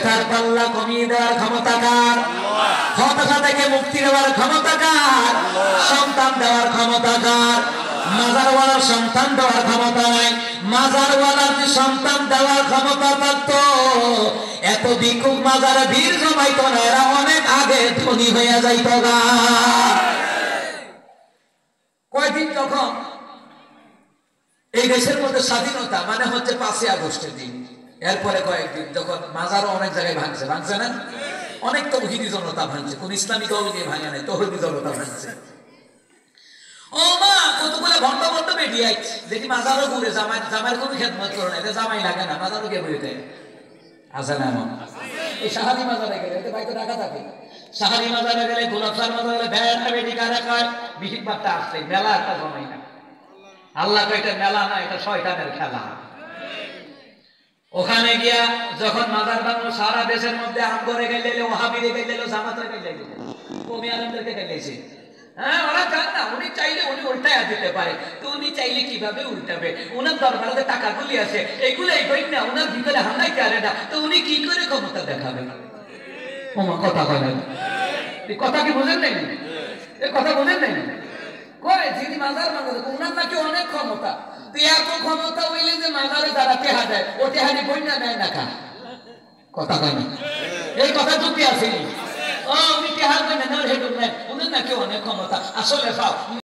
ব্যথার পাল্লা কমিয়ে দেওয়ার ক্ষমতা কার? হতাশা থেকে মুক্তি দেওয়ার ক্ষমতা কার? সন্তান দেওয়ার ক্ষমতা কার? মাজারওয়ালার সন্তান দেওয়ার ক্ষমতা নাই। মাজারওয়ালার যে সন্তান দেওয়ার ক্ষমতা থাকতো, এত ভিক্ষুক মাজারে ভিড় জমাইতো না, এরা অনেক আগে ধনী হইয়া যাইত গা। কয়দিন যখন এই দেশের মধ্যে স্বাধীনতা মানে হচ্ছে 5ই আগস্টের দিন, এরপরে কয়েকদিন যখন মাজারও অনেক জায়গায় ভাঙছে, ভাঙছে না? অনেক তৌহিদি জনতা ভাঙছে, কোন ইসলামী দল নিয়ে ভাঙে নাই, তৌহিদি জনতা ভাঙছে। ও মা, কতগুলো ঘন্টা ঘন্টা বেরিয়ে আসছে, দেখি মাজারও ঘুরে জামাইয়ের কোনো খেদমত করে না, এটা জামাই লাগে না, মাজারও কে বইতে আছে না? এমন এই সাহারি মাজারে গেলে এতে ভাই তো টাকা থাকে, সাহারি মাজারে গেলে, গোলাপসার মাজারে গেলে বেড়া বেটি কারা খায়, বিহিত বার্তা আসছে, মেলা একটা জমাই না। আল্লাহ তো এটা মেলা না, এটা শয়তানের খেলা। ওখানে গিয়া যখন মাজার বাংলো সারা দেশের মধ্যে আম করে গেলে, ওহাবিরে গেলে, জামাতের গেলে, কমি আলমদেরকে গেলেছে। হ্যাঁ, ওরা জান না, উনি চাইলে উনি উল্টায়া দিতে পারে, তো উনি চাইলে কিভাবে উল্টাবে? ওনার দরবারে টাকাগুলি আছে, এগুলো এই বই না, ওনার ভিতরে হামলাই পারে না, তো উনি কি করে ক্ষমতা দেখাবে? ওমা কথা বলেন, কথা কি বোঝেন নাই? এ কথা বোঝেন নাই? কয় যিনি মাজার মাজার ওনার নাকি অনেক ক্ষমতা, তো এত ক্ষমতা হইলে যে মাজারে যারা টেহা দেয়, ও টেহারি বই না নেয় না খা। কথা কয় না, এই কথা যুক্তি আসেনি। ও উনি টেহার বই না, হেডুন নেয়, উনি নাকি অনেক ক্ষমতা। আসলে